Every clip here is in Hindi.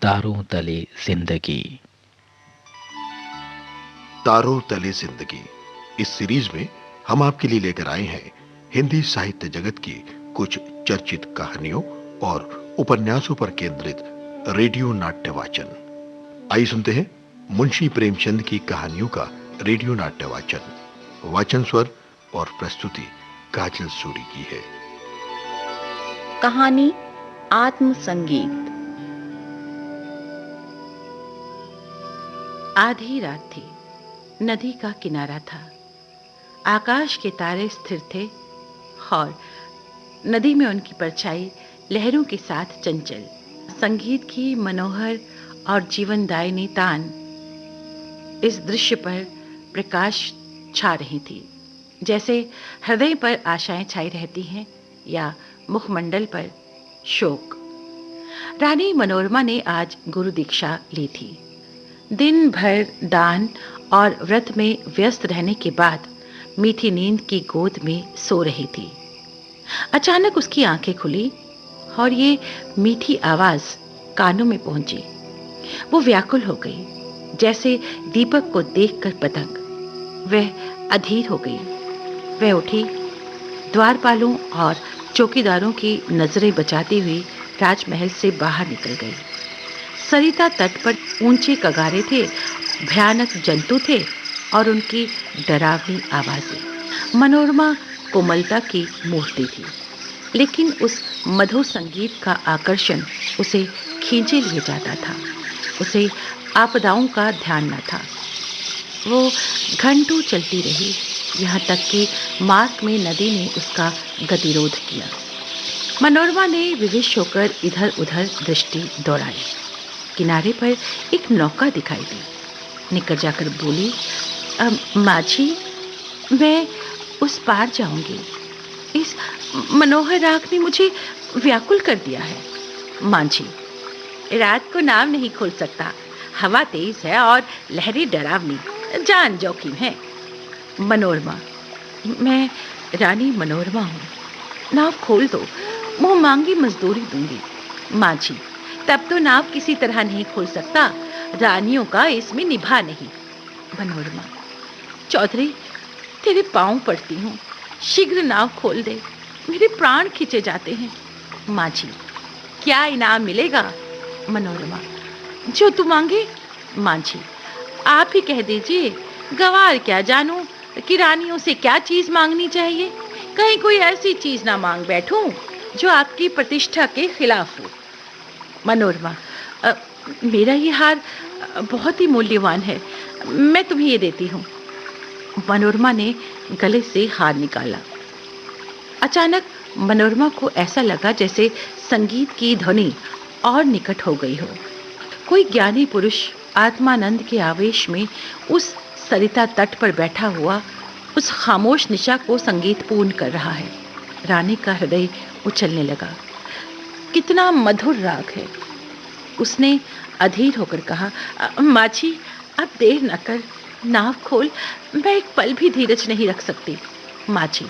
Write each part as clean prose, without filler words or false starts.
तारों तले जिंदगी। तारों तले जिंदगी इस सीरीज में हम आपके लिए लेकर आए हैं हिंदी साहित्य जगत की कुछ चर्चित कहानियों और उपन्यासों पर केंद्रित रेडियो नाट्य वाचन। आइए सुनते हैं मुंशी प्रेमचंद की कहानियों का रेडियो नाट्य वाचन। वाचन स्वर और प्रस्तुति काजल सूरी की है। कहानी आत्म संगीत। आधी रात थी। नदी का किनारा था। आकाश के तारे स्थिर थे और नदी में उनकी परछाई लहरों के साथ चंचल। संगीत की मनोहर और जीवनदायिनी तान इस दृश्य पर प्रकाश छा रही थी, जैसे हृदय पर आशाएं छाई रहती हैं या मुखमंडल पर शोक। रानी मनोरमा ने आज गुरु दीक्षा ली थी। दिन भर दान और व्रत में व्यस्त रहने के बाद मीठी नींद की गोद में सो रही थी। अचानक उसकी आंखें खुली और ये मीठी आवाज कानों में पहुंची। वो व्याकुल हो गई, जैसे दीपक को देखकर पतंग। वह अधीर हो गई। वह उठी, द्वारपालों और चौकीदारों की नजरें बचाती हुई राजमहल से बाहर निकल गई। सरिता तट पर ऊंचे कगारे थे, भयानक जंतु थे और उनकी डरावनी आवाजें। मनोरमा कोमलता की मूर्ति थी, लेकिन उस मधुर संगीत का आकर्षण उसे खींचे लिए जाता था। उसे आपदाओं का ध्यान न था। वो घंटों चलती रही, यहाँ तक कि मार्ग में नदी ने उसका गतिरोध किया। मनोरमा ने विवश होकर इधर उधर दृष्टि दौड़ाई। किनारे पर एक नौका दिखाई दी। निकट जाकर बोली, माझी, मैं उस पार जाऊंगी। इस मनोहर राग ने मुझे व्याकुल कर दिया है। माझी, रात को नाव नहीं खोल सकता। हवा तेज है और लहरें डरावनी, जान जोखिम है। मनोरमा, मैं रानी मनोरमा हूँ। नाव खोल दो, मुंह मांगी मजदूरी दूंगी। माझी, तब तो नाव किसी तरह नहीं खोल सकता। रानियों का इसमें निभा नहीं। मनोरमा, चौधरी, तेरे पांव पड़ती हूँ, शीघ्र नाव खोल दे, मेरे प्राण खींचे जाते हैं। माझी, क्या इनाम मिलेगा? मनोरमा, जो तू मांगे। माझी, आप ही कह दीजिए, गवार क्या जानूं कि रानियों से क्या चीज मांगनी चाहिए। कहीं कोई ऐसी चीज ना मांग बैठूं जो आपकी प्रतिष्ठा के खिलाफ हो। मनोरमा, मेरा ये हार बहुत ही मूल्यवान है, मैं तुम्हें ये देती हूँ। मनोरमा ने गले से हार निकाला। अचानक मनोरमा को ऐसा लगा जैसे संगीत की ध्वनि और निकट हो गई हो। कोई ज्ञानी पुरुष आत्मानंद के आवेश में उस सरिता तट पर बैठा हुआ उस खामोश निशा को संगीत पूर्ण कर रहा है। रानी का हृदय उछलने लगा। कितना मधुर राग है। उसने अधीर होकर कहा, माझी, अब देर न कर, नाव खोल, मैं एक पल भी धीरज नहीं रख सकती। माझी,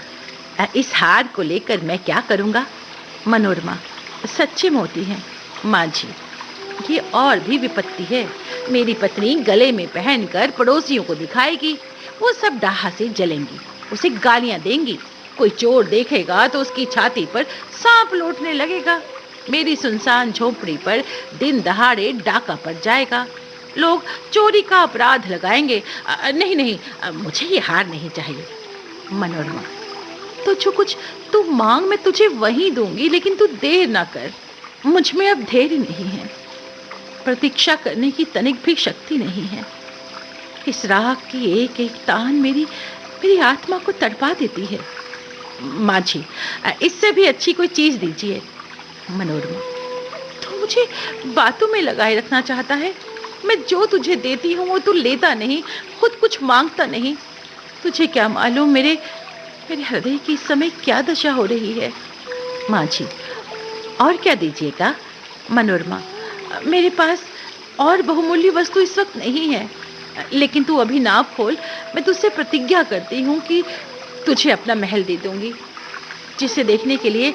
इस हार को लेकर मैं क्या करूँगा? मनोरमा, सच्चे मोती हैं। माझी, ये और भी विपत्ति है। मेरी पत्नी गले में पहनकर पड़ोसियों को दिखाएगी, वो सब डाहा से जलेंगी, उसे गालियां देंगी। कोई चोर देखेगा तो उसकी छाती पर सांप लौटने लगेगा। मेरी सुनसान झोपड़ी पर दिन दहाड़े डाका पड़ जाएगा। लोग चोरी का अपराध लगाएंगे। नहीं नहीं, मुझे ये हार नहीं चाहिए। मनोरमा, तो जो कुछ तू मांग मैं तुझे वही दूंगी, लेकिन तू देर ना कर। मुझ में अब धैर्य नहीं है, प्रतीक्षा करने की तनिक भी शक्ति नहीं है। इस राग की एक एक तान मेरी आत्मा को तड़पा देती है। माझी, इससे भी अच्छी कोई चीज दीजिए। मनोरमा, तू मुझे बातों में लगाए रखना चाहता है। मैं जो तुझे देती हूँ वो तू लेता नहीं, खुद कुछ मांगता नहीं। तुझे क्या मालूम मेरे हृदय की इस समय क्या दशा हो रही है। माझी, और क्या दीजिएगा? मनोरमा, मेरे पास और बहुमूल्य वस्तु इस वक्त नहीं है, लेकिन तू अभी नाव खोल, मैं तुझसे प्रतिज्ञा करती हूँ कि तुझे अपना महल दे दूंगी, जिसे देखने के लिए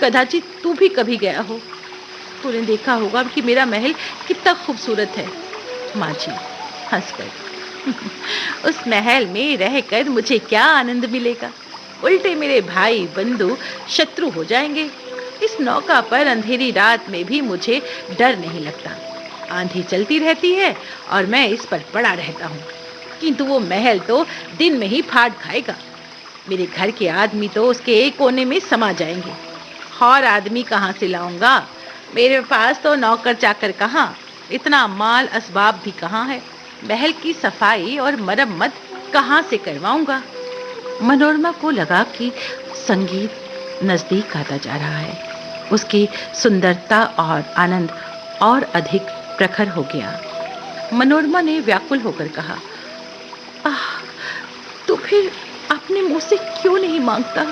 कदाचित तू भी कभी गया हो। तूने देखा होगा कि मेरा महल कितना खूबसूरत है। माँ जी हंसकर उस महल में रहकर मुझे क्या आनंद मिलेगा? उल्टे मेरे भाई बंधु शत्रु हो जाएंगे। इस नौका पर अंधेरी रात में भी मुझे डर नहीं लगता। आंधी चलती रहती है और मैं इस पर पड़ा रहता हूँ, किंतु वो महल तो दिन में ही फाड़ खाएगा। मेरे घर के आदमी तो उसके एक कोने में समा जाएंगे। और आदमी कहाँ से लाऊंगा? मेरे पास तो नौकर चाकर कहाँ, इतना माल असबाब भी कहाँ है। महल की सफाई और मरम्मत कहाँ से करवाऊंगा? मनोरमा को लगा कि संगीत नजदीक आता जा रहा है। उसकी सुंदरता और आनंद और अधिक प्रखर हो गया। मनोरमा ने व्याकुल होकर कहा, आह, तो फिर अपने मुंह से क्यों नहीं मांगता?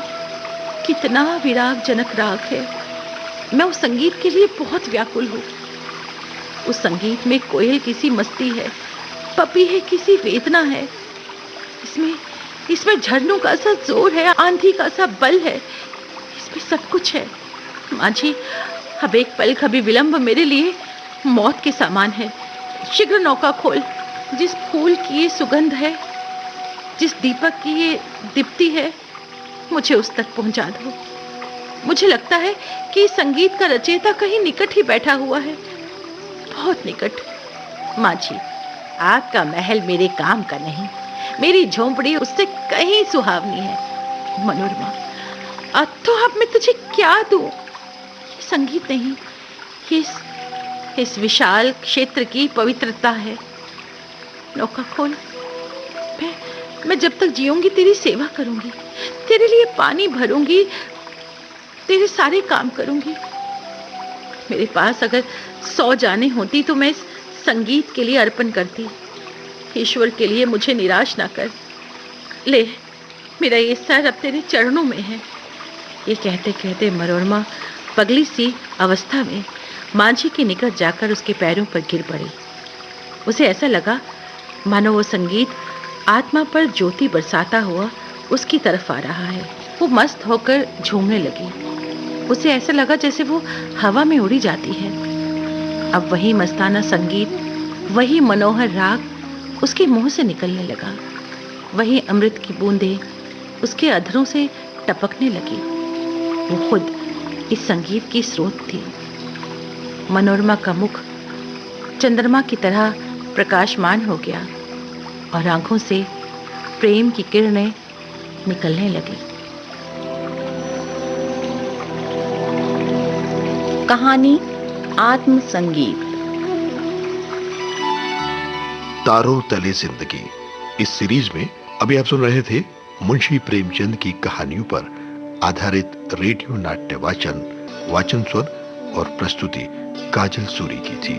कितना विरागजनक राग है। मैं उस संगीत के लिए बहुत व्याकुल हूँ। उस संगीत में कोयल किसी मस्ती है, पपीहे किसी वेदना है। इसमें झरनों का सा जोर है, आंधी का सा बल है। इसमें सब कुछ है। माँ जी, अब एक पल का भी विलंब मेरे लिए मौत के समान है। शीघ्र नौका खोल। जिस फूल की ये सुगंध है, जिस दीपक की ये दीप्ति है, मुझे उस तक पहुंचा दो। मुझे लगता है कि संगीत का रचयिता कहीं निकट ही बैठा हुआ है, बहुत निकट। माँ जी, आपका महल मेरे काम का नहीं, मेरी झोंपड़ी उससे कहीं सुहावनी है। मनोरमा, तो अब मैं तुझे क्या दूं? ये संगीत नहीं, इस विशाल क्षेत्र की पवित्रता है। नौका खोल। मैं जब तक जीऊंगी तेरी सेवा करूंगी, तेरे लिए पानी भरूंगी, तेरे सारे काम करूंगी। मेरे पास अगर 100 जानें होती तो मैं इस संगीत के लिए अर्पण करती। ईश्वर के लिए मुझे निराश ना कर। ले, मेरा ये सर अब तेरे चरणों में है। ये कहते कहते मनोरमा पगली सी अवस्था में मांझी के निकट जाकर उसके पैरों पर गिर पड़ी। उसे ऐसा लगा मानो वो संगीत आत्मा पर ज्योति बरसाता हुआ उसकी तरफ आ रहा है। वो मस्त होकर झूमने लगी। उसे ऐसा लगा जैसे वो हवा में उड़ी जाती है। अब वही मस्ताना संगीत, वही मनोहर राग उसके मुंह से निकलने लगा। वही अमृत की बूंदें उसके अधरों से टपकने लगी। वो खुद इस संगीत की स्रोत थी। मनोरमा का मुख चंद्रमा की तरह प्रकाशमान हो गया और आंखों से प्रेम की किरणें निकलने लगी। कहानी आत्म संगीत। तारों तले जिंदगी इस सीरीज में अभी आप सुन रहे थे मुंशी प्रेमचंद की कहानियों पर आधारित रेडियो नाट्य वाचन स्वर और प्रस्तुति काजल सूरी की थी।